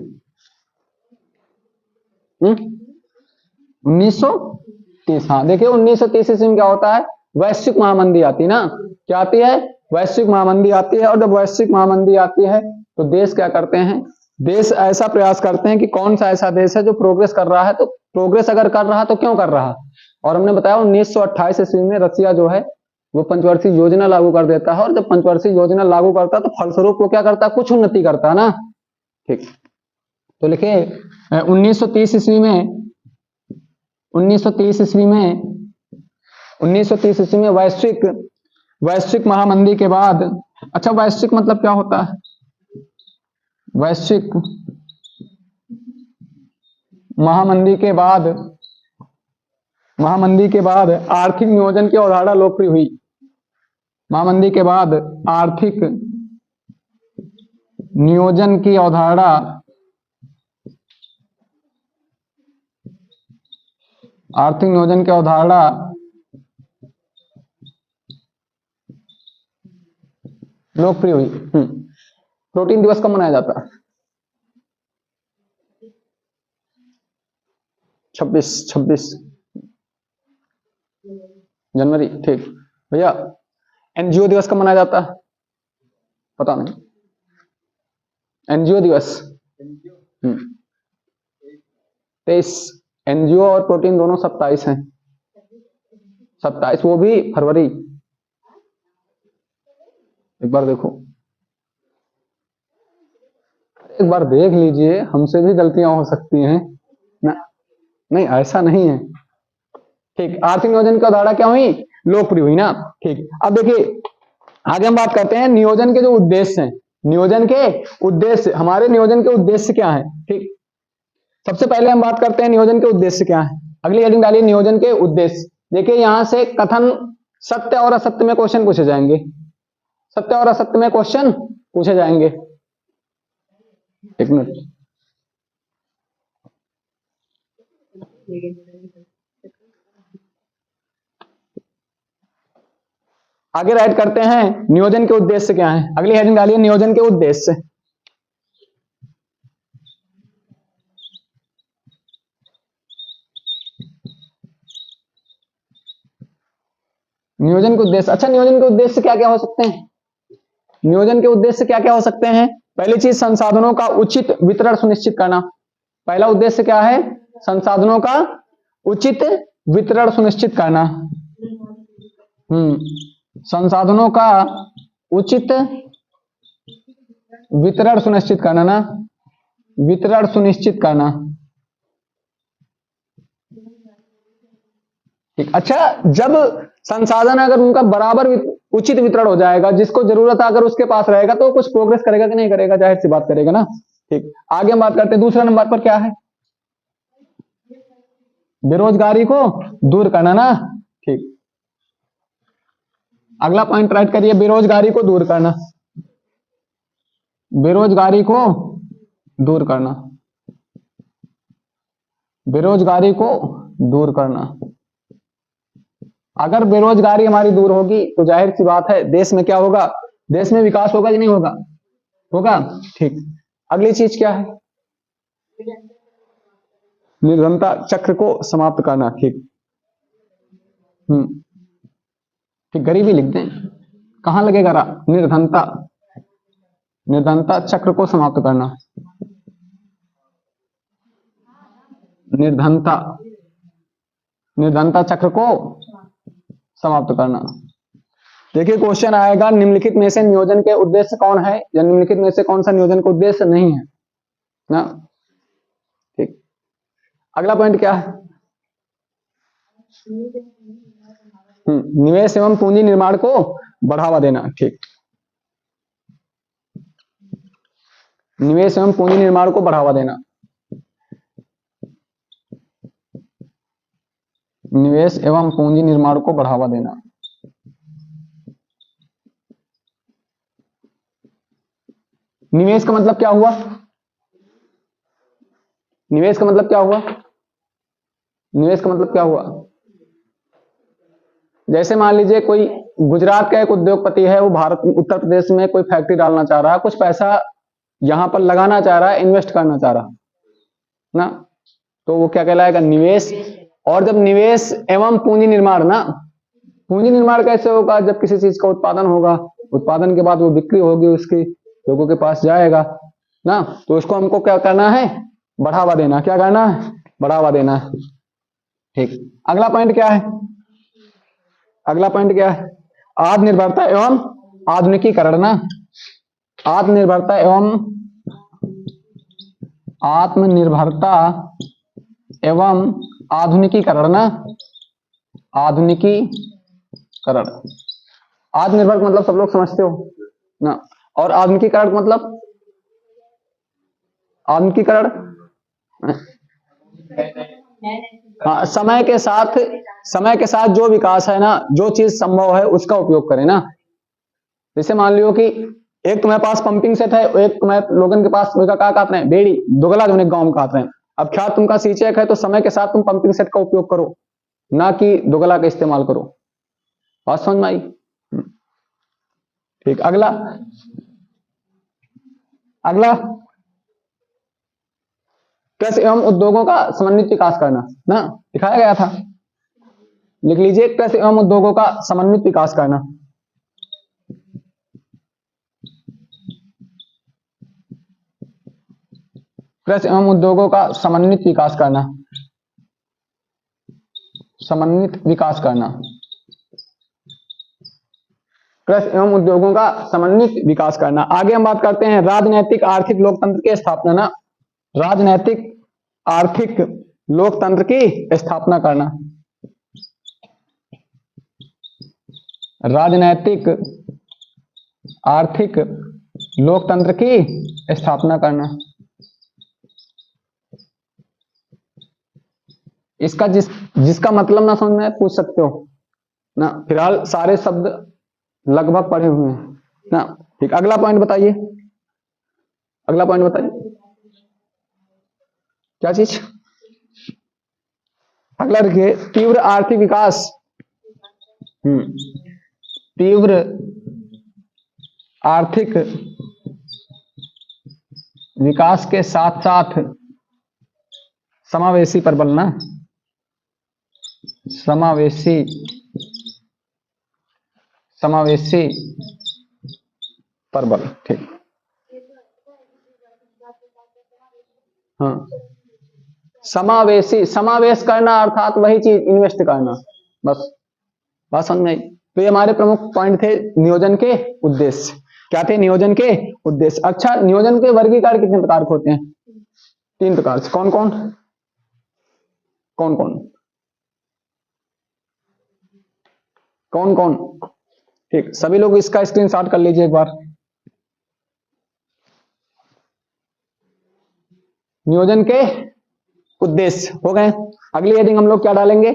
1930, हाँ देखिए 1930 ईस्वी में क्या होता है, वैश्विक महामंदी आती है ना, क्या आती है, वैश्विक महामंदी आती है। और जब वैश्विक महामंदी आती है तो देश क्या करते हैं, देश ऐसा प्रयास करते हैं कि कौन सा ऐसा देश है जो प्रोग्रेस कर रहा है, तो प्रोग्रेस अगर कर रहा तो क्यों कर रहा। और हमने बताया 1928 ईस्वी में रसिया जो है वो पंचवर्षीय योजना लागू कर देता है, और जब पंचवर्षीय योजना लागू करता है तो फलस्वरूप वो क्या करता है, कुछ उन्नति करता है ना। ठीक, तो लिखिए 1930 ईस्वी में 1930 ईस्वी में 1930 ईस्वी में वैश्विक महामंदी के बाद, अच्छा वैश्विक मतलब क्या होता है, वैश्विक महामंदी के बाद आर्थिक नियोजन की अवधारणा लोकप्रिय हुई। महामंदी के बाद आर्थिक नियोजन की अवधारणा लोकप्रिय हुई। प्रोटीन दिवस कब मनाया जाता है, 26 जनवरी। ठीक भैया, एनजीओ दिवस कब मनाया जाता है, पता नहीं, एनजीओ दिवस 23। एनजीओ और प्रोटीन दोनों 27 हैं, 27, वो भी फरवरी। एक बार देखो, एक बार देख लीजिए, हमसे भी गलतियां हो सकती हैं ना, नहीं ऐसा नहीं है। ठीक, आर्थिक नियोजन की अवधारणा क्या हुई, लोकप्रिय हुई ना। ठीक, अब देखिए आगे हम बात करते हैं नियोजन के जो उद्देश्य हैं, नियोजन के उद्देश्य, हमारे नियोजन के उद्देश्य क्या है। ठीक, सबसे पहले हम बात करते हैं नियोजन के उद्देश्य क्या है। अगली हेडिंग डालिए नियोजन के उद्देश्य। देखिए यहां से कथन सत्य और असत्य में क्वेश्चन पूछे जाएंगे, सत्य और असत्य में क्वेश्चन पूछे जाएंगे। एक मिनट, आगे राइट करते हैं नियोजन के उद्देश्य क्या है। अगली हेडिंग डालिए नियोजन के उद्देश्य। नियोजन के उद्देश्य, अच्छा नियोजन के उद्देश्य क्या क्या हो सकते हैं, नियोजन के उद्देश्य क्या क्या हो सकते हैं। पहली चीज, संसाधनों का उचित वितरण सुनिश्चित करना। पहला उद्देश्य क्या है, संसाधनों का उचित वितरण सुनिश्चित करना। संसाधनों का उचित वितरण सुनिश्चित करना ना, वितरण सुनिश्चित करना। ठीक, अच्छा जब संसाधन अगर उनका बराबर उचित वितरण हो जाएगा, जिसको जरूरत है अगर उसके पास रहेगा तो कुछ प्रोग्रेस करेगा कि नहीं करेगा, जाहिर सी बात करेगा ना। ठीक, आगे हम बात करते हैं दूसरा नंबर पर क्या है, बेरोजगारी को दूर करना ना। ठीक, अगला पॉइंट राइट करिए, बेरोजगारी को दूर करना, बेरोजगारी को दूर करना, बेरोजगारी को दूर करना। अगर बेरोजगारी हमारी दूर होगी तो जाहिर सी बात है देश में क्या होगा, देश में विकास होगा कि नहीं होगा, होगा। ठीक, अगली चीज क्या है, निर्धनता चक्र को समाप्त करना। ठीक, ठीक, गरीबी लिख दें, कहां लगेगा रा, निर्धनता, निर्धनता चक्र को समाप्त करना, निर्धनता, निर्धनता चक्र को समाप्त करना। देखिए क्वेश्चन आएगा निम्नलिखित में से नियोजन के उद्देश्य कौन है, या निम्नलिखित में से कौन सा नियोजन का उद्देश्य नहीं है ना। ठीक, अगला पॉइंट क्या है, निवेश एवं पूंजी निर्माण को बढ़ावा देना। ठीक, निवेश एवं पूंजी निर्माण को बढ़ावा देना, निवेश एवं पूंजी निर्माण को बढ़ावा देना। निवेश का मतलब क्या हुआ, निवेश का मतलब क्या हुआ, निवेश का मतलब क्या हुआ, जैसे मान लीजिए कोई गुजरात का एक उद्योगपति है, वो भारत उत्तर प्रदेश में कोई फैक्ट्री डालना चाह रहा है, कुछ पैसा यहां पर लगाना चाह रहा है, इन्वेस्ट करना चाह रहा ना, तो वो क्या कहलाएगा, निवेश। और जब निवेश एवं पूंजी निर्माण ना, पूंजी निर्माण कैसे होगा, जब किसी चीज का उत्पादन होगा, उत्पादन के बाद वो बिक्री होगी, उसकी लोगों के पास जाएगा ना, तो उसको हमको क्या करना है, बढ़ावा देना। क्या करना है, बढ़ावा देना है। ठीक, अगला पॉइंट क्या है, अगला पॉइंट क्या है, आत्मनिर्भरता एवं आधुनिकीकरण ना, आत्मनिर्भरता एवं आत्मनिर्भरता एवं आधुनिकीकरण ना, आधुनिकीकरण। आत्मनिर्भर मतलब सब लोग समझते हो ना, और आधुनिकीकरण मतलब, आधुनिकीकरण हाँ, समय के साथ जो विकास है ना, जो चीज संभव है उसका उपयोग करें ना। जैसे मान लियो कि एक तुम्हारे पास पंपिंग सेट है, एक तुम्हारे लोगन के पास का कहते हैं बेड़ी दोगला, जो गांव में कहते हैं। अब क्या तुमका सीचेक है, तो समय के साथ तुम पंपिंग सेट का उपयोग करो, ना कि दोगला का इस्तेमाल करो। बात समझ में आई? ठीक, अगला, अगला कृषि एवं उद्योगों का समन्वित विकास करना ना, दिखाया गया था, लिख लीजिए, कृषि एवं उद्योगों का समन्वित विकास करना। कृषि एवं उद्योगों का समन्वित विकास करना, समन्वित विकास करना, कृषि एवं उद्योगों का समन्वित विकास करना। आगे हम बात करते हैं राजनैतिक आर्थिक लोकतंत्र की स्थापना ना, राजनैतिक आर्थिक लोकतंत्र की स्थापना करना, राजनैतिक आर्थिक लोकतंत्र की स्थापना करना। इसका जिसका मतलब ना समझ में पूछ सकते हो ना, फिलहाल सारे शब्द लगभग पढ़े हुए हैं ना। ठीक, अगला पॉइंट बताइए, अगला पॉइंट बताइए, क्या चीज, अगला देखिए, तीव्र आर्थिक विकास। तीव्र आर्थिक विकास के साथ साथ समावेशी प्रबल ना, समावेशी, समावेशी प्रबल। ठीक, हाँ, समावेशी, समावेश करना अर्थात वही चीज इन्वेस्ट करना, बस। बात समझ में आई? तो ये हमारे प्रमुख पॉइंट थे नियोजन के उद्देश्य। क्या थे नियोजन के उद्देश्य? अच्छा, नियोजन के वर्गीकरण कितने प्रकार के होते हैं? 3 प्रकार से। कौन कौन, कौन कौन, कौन कौन? ठीक, सभी लोग इसका स्क्रीनशॉट कर लीजिए एक बार। नियोजन के उद्देश्य हो गए। अगली हेडिंग हम लोग क्या डालेंगे?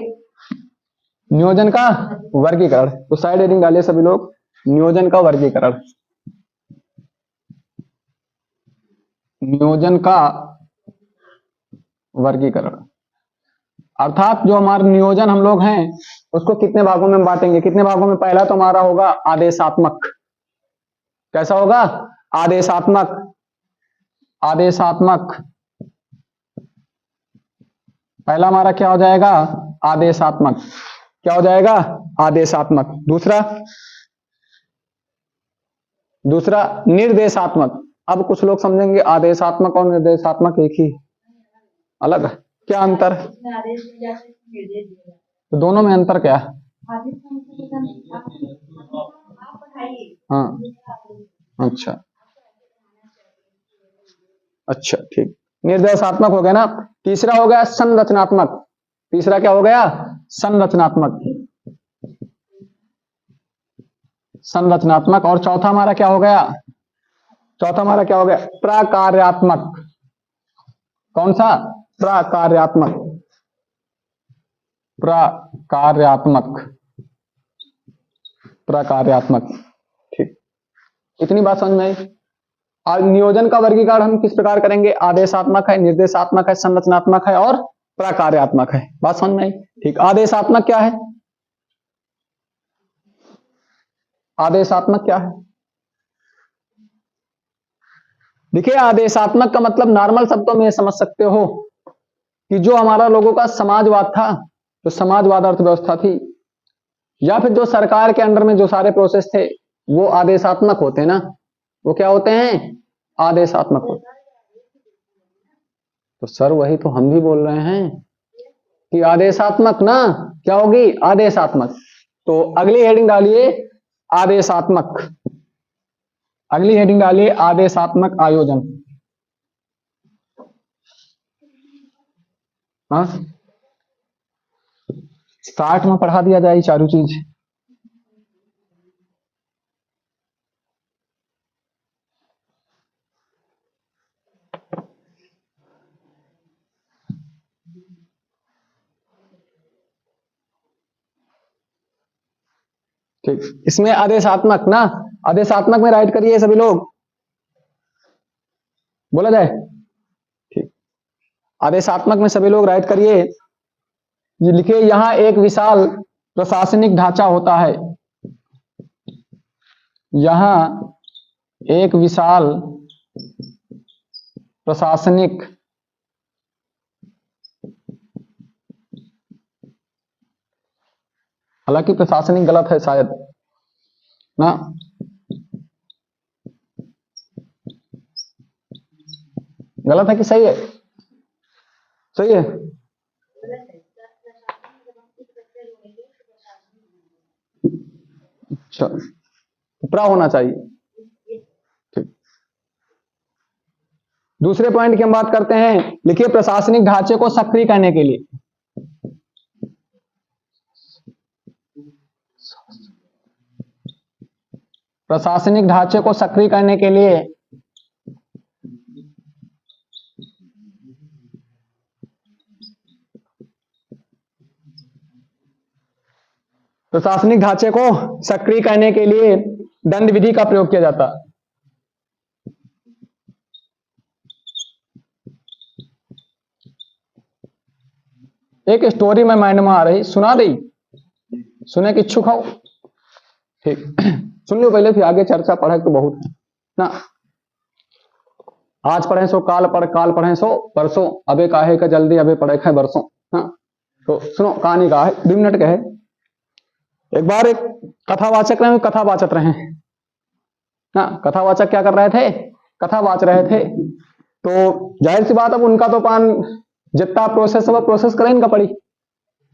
नियोजन का वर्गीकरण। तो साइड हेडिंग डालिए सभी लोग, नियोजन का वर्गीकरण, नियोजन का वर्गीकरण। अर्थात जो हमारे नियोजन हम लोग हैं उसको कितने भागों में बांटेंगे, कितने भागों में? पहला तो हमारा होगा आदेशात्मक। कैसा होगा? आदेशात्मक, आदेशात्मक। पहला हमारा क्या हो जाएगा? आदेशात्मक। क्या हो जाएगा? आदेशात्मक। दूसरा, दूसरा निर्देशात्मक। अब कुछ लोग समझेंगे आदेशात्मक और निर्देशात्मक एक ही, अलग है। क्या अंतर? तो दोनों में अंतर क्या है? हाँ, अच्छा, अच्छा, ठीक। निर्देशात्मक हो गया ना। तीसरा हो गया संरचनात्मक। तीसरा क्या हो गया? संरचनात्मक, संरचनात्मक। और चौथा हमारा क्या हो गया? चौथा हमारा क्या हो गया? प्रकार्यात्मक। कौन सा? प्रकार्यात्मक, प्रकार्यात्मक, प्रकार्यात्मक। ठीक, इतनी बात समझ में आई? और नियोजन का वर्गीकरण हम किस प्रकार करेंगे? आदेशात्मक है, निर्देशात्मक है, संरचनात्मक है और प्रकार्यात्मक है। बात समझ में आई? ठीक, आदेशात्मक क्या है? आदेशात्मक क्या है? देखिए आदेशात्मक का मतलब नॉर्मल शब्दों में समझ सकते हो कि जो हमारा लोगों का समाजवाद था, जो समाजवाद अर्थव्यवस्था थी, या फिर जो सरकार के अंडर में जो सारे प्रोसेस थे वो आदेशात्मक होते हैं ना, वो क्या होते हैं? आदेशात्मक होते हैं। तो सर वही तो हम भी बोल रहे हैं कि आदेशात्मक ना, क्या होगी? आदेशात्मक। तो अगली हेडिंग डालिए आदेशात्मक, अगली हेडिंग डालिए आदेशात्मक आयोजन। हाँ, 60 में पढ़ा दिया जाए चारों चीज। ठीक, इसमें आदेशात्मक ना, आदेशात्मक में राइट करिए सभी लोग, बोला जाए। ठीक, आदेशात्मक में सभी लोग राइट करिए। ये लिखिए, यहां एक विशाल प्रशासनिक ढांचा होता है, यहां एक विशाल प्रशासनिक हालांकि प्रशासनिक गलत है शायद ना, गलत है कि सही है? सही है। अच्छा, उपरा होना चाहिए। ठीक, दूसरे पॉइंट की हम बात करते हैं। लिखिए, प्रशासनिक ढांचे को सक्रिय करने के लिए, प्रशासनिक ढांचे को सक्रिय करने के लिए प्रशासनिक ढांचे को सक्रिय करने के लिए दंड विधि का प्रयोग किया जाता। एक स्टोरी में माइंड में आ रही, सुना दी, सुने के इच्छुक हो? ठीक, सुन लो पहले, फिर आगे चर्चा पढ़े तो बहुत है ना। आज पढ़े सो काल पढ़, काल पढ़े सो परसों, अबे काहे का जल्दी, अबे पढ़े खाए बरसों। हाँ, तो सुनो, कहानी का है, 2 मिनट का है। एक बार एक कथावाचक रहे, कथावाचक रहे ना, कथावाचक क्या कर रहे थे? कथा वाच रहे थे। तो जाहिर सी बात, अब उनका तो पान जितना प्रोसेस है वो प्रोसेस करें इनका पड़ी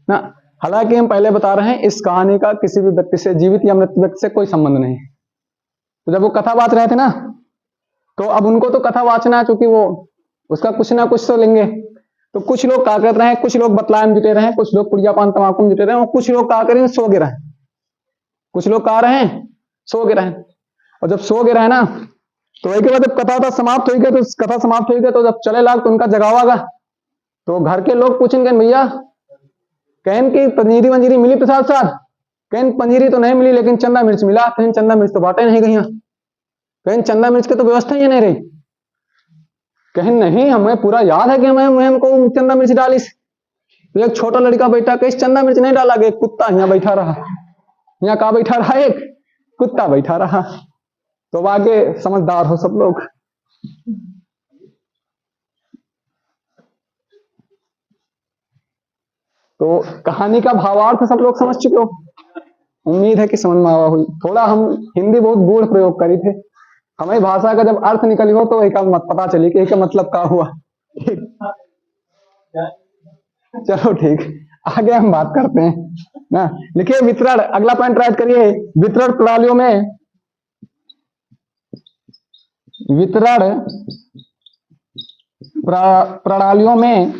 ना। हालांकि हम पहले बता रहे हैं, इस कहानी का किसी भी व्यक्ति से, जीवित या मृत व्यक्ति से कोई संबंध नहीं। तो जब वो कथा वाच रहे थे ना, तो अब उनको तो कथा वाचना है, क्योंकि वो उसका कुछ ना कुछ तो लेंगे। तो कुछ लोग क्या कर रहे हैं, कुछ लोग बतलाए में जुटे रहे, कुछ लोग पुड़िया पान तमाकू में जुटे रहे, और कुछ लोग क्या करें, सो गिर रहे। कुछ लोग कहा रहे हैं, सो गिर रहे। और जब सो गिर रहे ना, तो एक बार जब कथा समाप्त हुई, तो कथा समाप्त हुई, तो जब चले लाग तो उनका जगावागा। तो घर के लोग पूछेंगे, भैया कहन की पंजीरी वंजीरी मिली प्रसाद साथ? कहन पंजीरी तो नहीं मिली, लेकिन चंदा मिर्च मिला। कहीं चंदा मिर्च तो बांटे नहीं गई, कहीं चंदा मिर्च की तो व्यवस्था ही नहीं रही। कहीं नहीं, हमें पूरा याद है कि हमें हमको चंदा मिर्च डाली। तो एक छोटा लड़का बैठा, कहीं चंदा मिर्च नहीं डाला गया, कुत्ता यहाँ बैठा रहा। यहाँ कहा बैठा रहा? एक कुत्ता बैठा रहा। तो आगे समझदार हो सब लोग। तो कहानी का भावार्थ सब लोग समझ चुके हो, उम्मीद है कि समझ में आवा हुई। थोड़ा हम हिंदी बहुत गूढ़ प्रयोग करी थे, हमें भाषा का जब अर्थ निकली हो तो एक मत पता चली कि इसका मतलब क्या हुआ। चलो ठीक, आगे हम बात करते हैं ना। लिखिए वितरण, अगला पॉइंट राइट करिए। वितरण प्रणालियों में, वितरण प्रणालियों में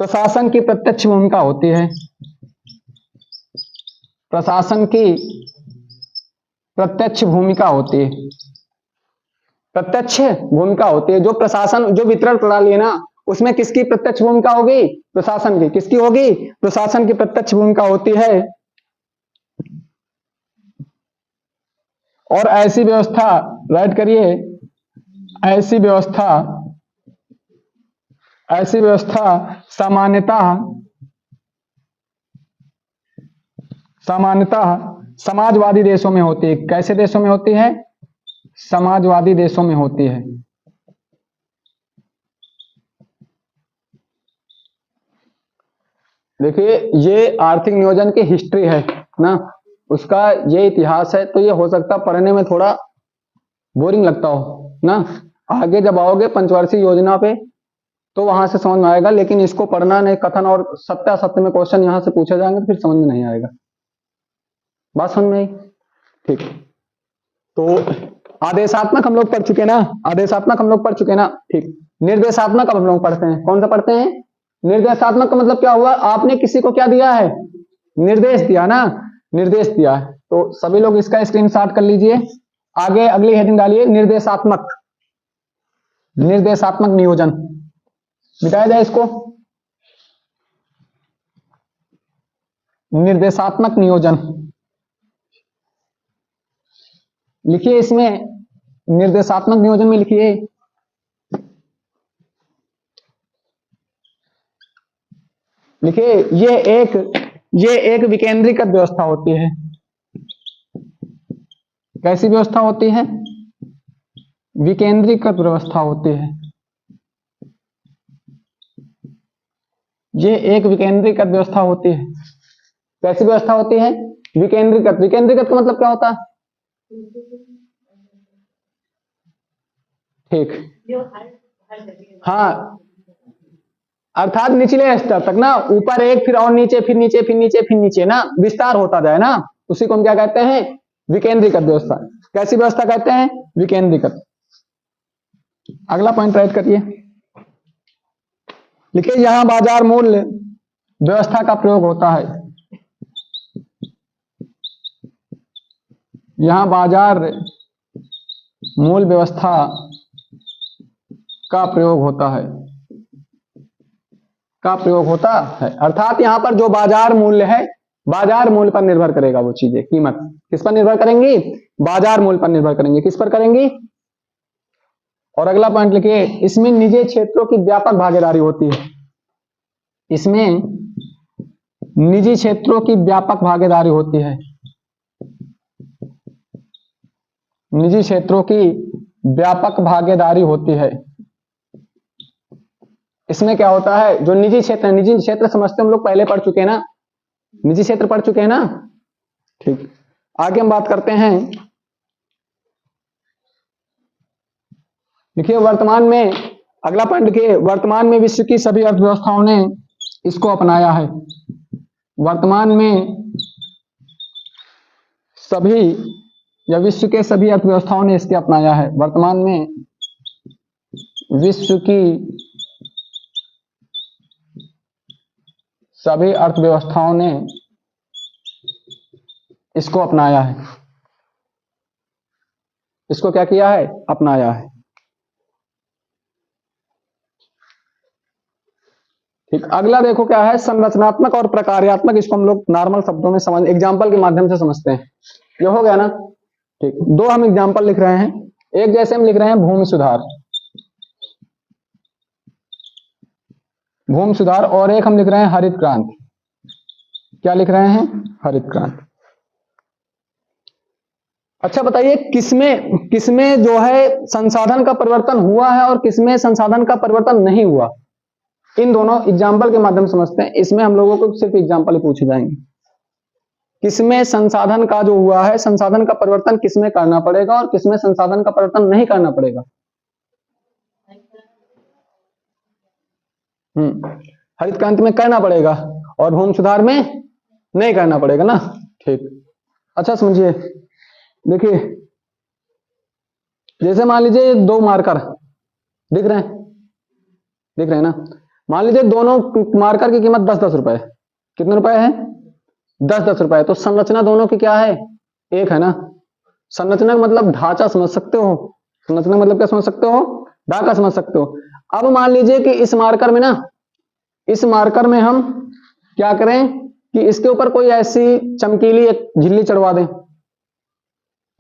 प्रशासन की प्रत्यक्ष भूमिका होती है। प्रशासन की प्रत्यक्ष भूमिका होती है, प्रत्यक्ष भूमिका होती है। जो प्रशासन, जो वितरण प्रणाली है ना, उसमें किसकी प्रत्यक्ष भूमिका होगी? प्रशासन की। किसकी होगी? प्रशासन की प्रत्यक्ष भूमिका होती है। और ऐसी व्यवस्था, राइट करिए, ऐसी व्यवस्था, ऐसी व्यवस्था सामान्यतः समाजवादी देशों में होती है। कैसे देशों में होती है? समाजवादी देशों में होती है। देखिए ये आर्थिक नियोजन की हिस्ट्री है ना, उसका ये इतिहास है, तो ये हो सकता पढ़ने में थोड़ा बोरिंग लगता हो ना। आगे जब आओगे पंचवर्षीय योजना पे तो वहां से समझ में आएगा, लेकिन इसको पढ़ना नहीं, कथन और सत्यासत्य में क्वेश्चन यहां से पूछे जाएंगे फिर समझ में नहीं आएगा। बात समझ में आई? ठीक। तो आदेशात्मक हम लोग पढ़ चुके ना, आदेशात्मक हम लोग पढ़ चुके ना। ठीक। निर्देशात्मक अब हम लोग पढ़ते हैं। कौन सा पढ़ते हैं? निर्देशात्मक का मतलब क्या हुआ, आपने किसी को क्या दिया है, निर्देश दिया ना, निर्देश दिया है। तो सभी लोग इसका स्क्रीनशॉट कर लीजिए। आगे अगली हेडिंग डालिए, निर्देशात्मक, निर्देशात्मक नियोजन। मिटाया जाए इसको, निर्देशात्मक नियोजन लिखिए। इसमें निर्देशात्मक नियोजन में लिखिए, लिखिए ये एक विकेंद्रीकृत व्यवस्था होती है। कैसी व्यवस्था होती है? विकेंद्रीकृत व्यवस्था होती है। ये एक विकेंद्रीकृत व्यवस्था होती है। कैसी व्यवस्था होती है? विकेंद्रीकृत। विकेंद्रीकृत का मतलब क्या होता है? ठीक। हाँ, अर्थात निचले स्तर तक ना, ऊपर एक, फिर और नीचे, फिर नीचे, फिर नीचे, फिर नीचे ना, विस्तार होता जाए ना, उसी को हम क्या कहते हैं? विकेंद्रीकृत व्यवस्था। कैसी व्यवस्था कहते हैं? विकेंद्रीकृत। अगला पॉइंट राइट करिए, लिखिए यहां बाजार मूल्य व्यवस्था का प्रयोग होता है। यहां बाजार मूल्य व्यवस्था का प्रयोग होता है, का प्रयोग होता है। अर्थात यहां पर जो बाजार मूल्य है, बाजार मूल्य पर निर्भर करेगा वो चीजें, कीमत किस पर निर्भर करेंगी? बाजार मूल्य पर निर्भर करेंगे। किस पर करेंगी? और अगला पॉइंट लिखिए, इसमें निजी क्षेत्रों की व्यापक भागीदारी होती है। इसमें निजी क्षेत्रों की व्यापक भागीदारी होती है। निजी क्षेत्रों की व्यापक भागीदारी होती है। इसमें क्या होता है, जो निजी क्षेत्र, निजी क्षेत्र समझते हम लोग पहले पढ़ चुके हैं ना, निजी क्षेत्र पढ़ चुके हैं ना। ठीक। आगे हम बात करते हैं, देखिए वर्तमान में, अगला पॉइंट लिखिए, वर्तमान में विश्व की सभी अर्थव्यवस्थाओं ने इसको अपनाया है। वर्तमान में सभी या विश्व के सभी अर्थव्यवस्थाओं ने इसके अपनाया है। वर्तमान में विश्व की सभी अर्थव्यवस्थाओं ने इसको अपनाया है। इसको क्या किया है? अपनाया है। ठीक। अगला देखो क्या है, संरचनात्मक और प्रकार्यात्मक। इसको हम लोग नॉर्मल शब्दों में समझ, एग्जाम्पल के माध्यम से समझते हैं। ये हो गया ना। ठीक। दो हम एग्जाम्पल लिख रहे हैं, एक जैसे हम लिख रहे हैं भूमि सुधार, भूमि सुधार, और एक हम लिख रहे हैं हरित क्रांति। क्या लिख रहे हैं? हरित क्रांति। अच्छा बताइए, किसमें किसमें जो है संसाधन का परिवर्तन हुआ है और किसमें संसाधन का परिवर्तन नहीं हुआ? इन दोनों एग्जाम्पल के माध्यम से समझते हैं। इसमें हम लोगों को सिर्फ एग्जाम्पल ही पूछे जाएंगे। किसमें संसाधन का जो हुआ है, संसाधन का परिवर्तन किसमें करना पड़ेगा और किसमें संसाधन का परिवर्तन नहीं करना पड़ेगा? हरित क्रांति में करना पड़ेगा और भूमि सुधार में नहीं करना पड़ेगा ना। ठीक। अच्छा समझिए, देखिए जैसे मान लीजिए दो मार्कर दिख रहे हैं, दिख रहे हैं ना। मान लीजिए दोनों मार्कर की कीमत 10-10 रुपए। कितने रुपए है? 10-10 रुपए। तो संरचना दोनों की क्या है? एक है ना। संरचना का मतलब ढांचा समझ सकते हो। संरचना मतलब क्या समझ सकते हो? ढांचा समझ सकते हो। अब मान लीजिए कि इस मार्कर में ना, इस मार्कर में हम क्या करें कि इसके ऊपर कोई ऐसी चमकीली एक झिल्ली चढ़वा दें,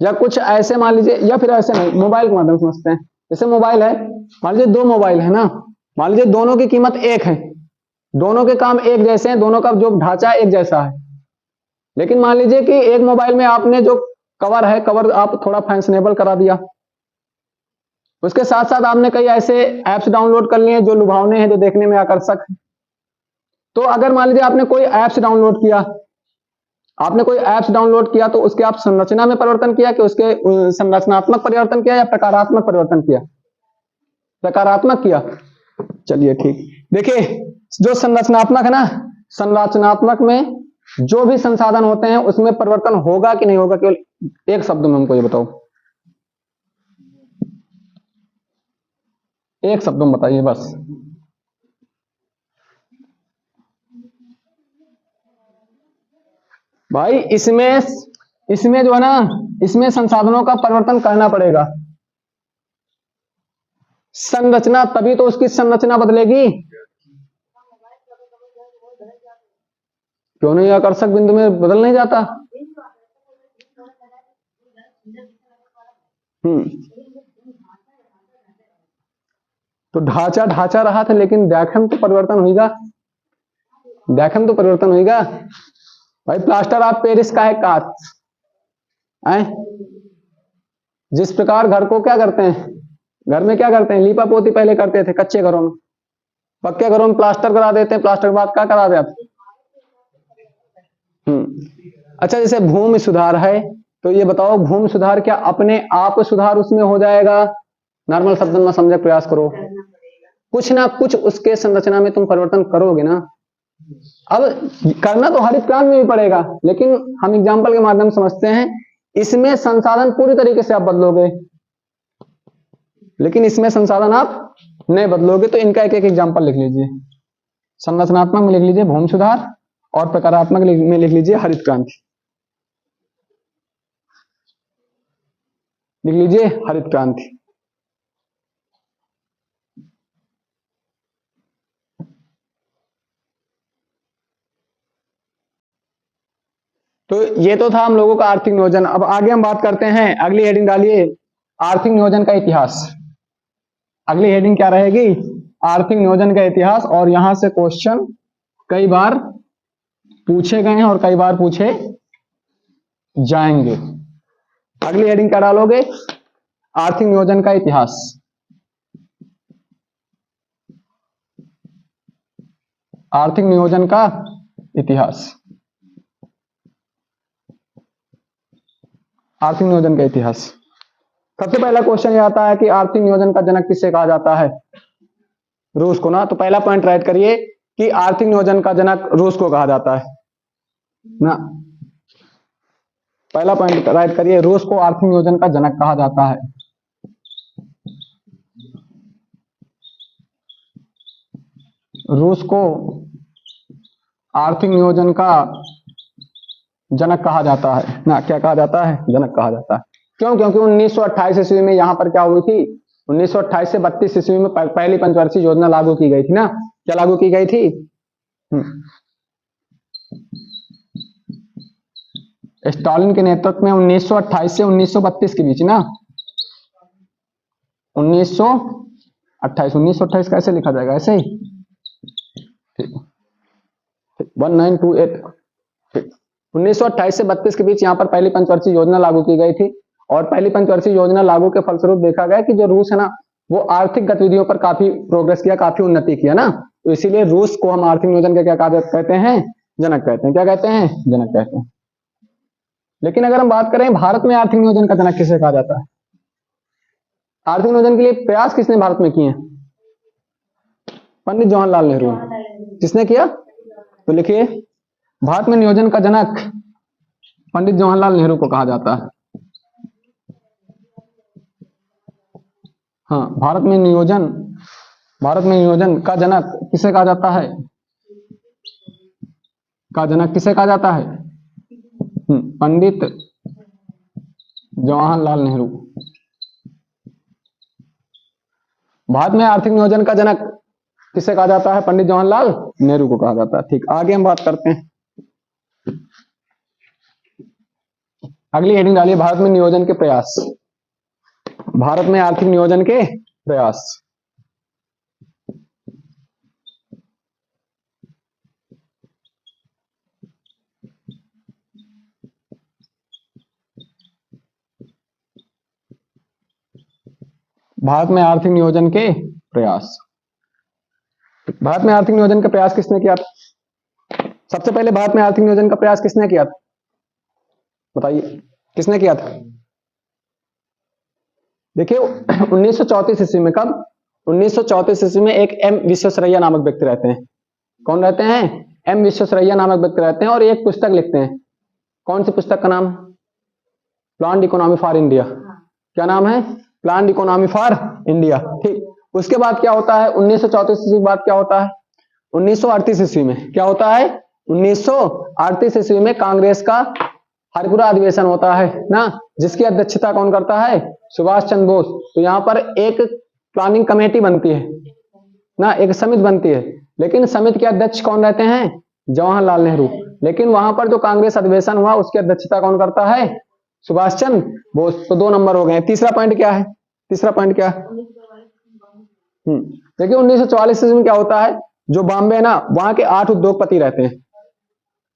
या कुछ ऐसे मान लीजिए, या फिर ऐसे नहीं, मोबाइल के माध्यम से समझते हैं। जैसे मोबाइल है, मान लीजिए दो मोबाइल है ना, मान लीजिए दोनों की कीमत एक है, दोनों के काम एक जैसे हैं, दोनों का जो ढांचा एक जैसा है। लेकिन मान लीजिए कि एक मोबाइल में आपने जो कवर है, कवर आप थोड़ा फैशनेबल करा दिया, उसके साथ साथ आपने कई ऐसे ऐप्स डाउनलोड कर लिए जो लुभावने हैं, जो देखने में आकर्षक है। तो अगर मान लीजिए आपने कोई ऐप्स डाउनलोड किया, आपने कोई ऐप्स डाउनलोड किया, तो उसके आप संरचना में परिवर्तन किया कि उसके संरचनात्मक परिवर्तन किया या प्रकारात्मक परिवर्तन किया? सकारात्मक किया। चलिए ठीक। देखिए जो संरचनात्मक है ना, संरचनात्मक में जो भी संसाधन होते हैं उसमें परिवर्तन होगा कि नहीं होगा, केवल एक शब्द में हमको ये बताओ, एक शब्द में बताइए बस। भाई इसमें जो है ना, इसमें संसाधनों का परिवर्तन करना पड़ेगा। संरचना, तभी तो उसकी संरचना बदलेगी। क्यों नहीं? आकर्षक बिंदु में बदल नहीं जाता। तो ढांचा ढांचा रहा था, लेकिन व्याख्यान तो परिवर्तन होगा, व्याख्यान तो परिवर्तन होगा। भाई प्लास्टर ऑफ पेरिस का है कांच है। जिस प्रकार घर को क्या करते हैं, घर में क्या करते हैं, लीपा पोती पहले करते थे कच्चे घरों में, पक्के घरों में प्लास्टर करा देते हैं, प्लास्टर के बाद क्या करा दे आप। अच्छा जैसे भूमि सुधार है, तो ये बताओ भूमि सुधार क्या अपने आप सुधार उसमें हो जाएगा? नॉर्मल शब्द में समझने का प्रयास करो, कुछ ना कुछ उसके संरचना में तुम परिवर्तन करोगे ना। अब करना तो हरित क्रांति में भी पड़ेगा, लेकिन हम एग्जाम्पल के माध्यम से समझते हैं। इसमें संसाधन पूरी तरीके से आप बदलोगे, लेकिन इसमें संसाधन आप नहीं बदलोगे। तो इनका एक एक एग्जाम्पल लिख लीजिए। संरचनात्मक में लिख लीजिए भूमि सुधार, और प्रकारात्मक में लिख लीजिए हरित क्रांति। लिख लीजिए हरित क्रांति। तो ये तो था हम लोगों का आर्थिक नियोजन। अब आगे हम बात करते हैं, अगली हेडिंग डालिए आर्थिक नियोजन का इतिहास। अगली हेडिंग क्या रहेगी? आर्थिक नियोजन का इतिहास। और यहां से क्वेश्चन कई बार पूछे गए हैं और कई बार पूछे जाएंगे। अगली हेडिंग क्या डालोगे? आर्थिक नियोजन का इतिहास। आर्थिक नियोजन का इतिहास। आर्थिक नियोजन का इतिहास। सबसे पहला क्वेश्चन ये आता है कि आर्थिक नियोजन का जनक किसे कहा जाता है? रूस को ना। तो पहला पॉइंट राइट करिए कि आर्थिक नियोजन का जनक रूस को कहा जाता है ना। पहला पॉइंट राइट करिए, रूस को आर्थिक नियोजन का जनक कहा जाता है। रूस को आर्थिक नियोजन का जनक कहा जाता है ना। क्या कहा जाता है? जनक कहा जाता है। क्यों? क्योंकि 1928 ईस्वी में यहां पर क्या हुई थी, 1928 से 32 ईस्वी में पहली पंचवर्षीय योजना लागू की गई थी ना। क्या लागू की गई थी? स्टालिन के नेतृत्व में 1928 से 1932 के बीच ना। 1928 कैसे लिखा जाएगा? ऐसे ही 1928। 1928 से 32 के बीच यहाँ पर पहली पंचवर्षीय योजना लागू की गई थी। और पहली पंचवर्षीय योजना लागू के फलस्वरूप देखा गया कि जो रूस है ना, वो आर्थिक गतिविधियों पर काफी प्रोग्रेस किया, काफी उन्नति किया ना। तो इसीलिए रूस को हम आर्थिक नियोजन का क्या कहते हैं? जनक कहते हैं। क्या कहते हैं? जनक कहते हैं। लेकिन अगर हम बात करें भारत में आर्थिक नियोजन का जनक किसे कहा जाता है? आर्थिक नियोजन के लिए प्रयास किसने भारत में किए? पंडित जवाहरलाल नेहरू। किसने किया? तो लिखिए भारत में नियोजन का जनक पंडित जवाहरलाल नेहरू को कहा जाता है। हाँ, भारत में नियोजन का जनक किसे कहा जाता है? का जनक किसे कहा जाता है? पंडित जवाहरलाल नेहरू। भारत में आर्थिक नियोजन का जनक किसे कहा जाता है? पंडित जवाहरलाल नेहरू को कहा जाता है। ठीक, आगे हम बात करते हैं। अगली हेडिंग डालिए भारत में नियोजन के प्रयास। भारत में आर्थिक नियोजन के प्रयास। भारत में आर्थिक नियोजन के प्रयास। भारत में आर्थिक नियोजन का प्रयास किसने किया? सबसे पहले भारत में आर्थिक नियोजन का प्रयास किसने किया था? बताइए, किसने किया था? देखिए 1934 ईस्वी में, कब? 1934 ईस्वी में एक एम विश्वेश्वरैया नामक व्यक्ति रहते हैं। कौन रहते हैं? एम विश्वेश्वरैया नामक व्यक्ति रहते हैं और एक पुस्तक लिखते हैं। कौन सी पुस्तक का नाम? Planned economy for India. क्या नाम है? Planned economy for India. ठीक, उसके बाद क्या होता है? 1934 ईस्वी के बाद क्या होता है? 1938 ईस्वी में क्या होता है? 1938 ईस्वी में कांग्रेस का हरिपुरा अधिवेशन होता है ना, जिसकी अध्यक्षता कौन करता है? सुभाष चंद्र बोस। तो यहाँ पर एक प्लानिंग कमेटी बनती है ना, एक समिति बनती है, लेकिन समिति के अध्यक्ष कौन रहते हैं? जवाहरलाल नेहरू। लेकिन वहां पर जो कांग्रेस अधिवेशन हुआ उसकी अध्यक्षता कौन करता है? सुभाष चंद्र बोस। तो 2 नंबर हो गए। तीसरा पॉइंट क्या है? तीसरा पॉइंट क्या है? देखिए 1944 में क्या होता है? जो बॉम्बे है ना, वहां के 8 उद्योगपति रहते हैं।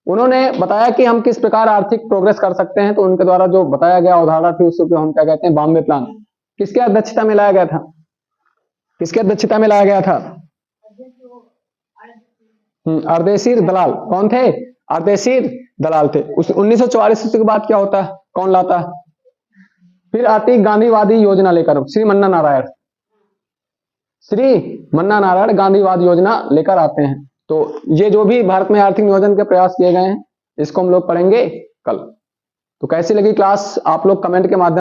उन्होंने बताया कि हम किस प्रकार आर्थिक प्रोग्रेस कर सकते हैं, तो उनके द्वारा जो बताया गया अवधारणा थी उसको हम क्या कहते हैं? बॉम्बे प्लान। किसके अध्यक्षता में लाया गया था? किसके अध्यक्षता में लाया गया था? अर्देशीर दलाल। कौन थे? अर्देशीर दलाल थे। उस 1944 के बाद क्या होता है? कौन लाता है? फिर आती गांधीवादी योजना लेकर श्री मन्ना नारायण। श्री मन्ना नारायण गांधीवाद योजना लेकर आते हैं। तो ये जो भी भारत में आर्थिक नियोजन के प्रयास किए गए हैं इसको हम लोग पढ़ेंगे कल। तो कैसी लगी क्लास? आप लोग कमेंट के माध्यम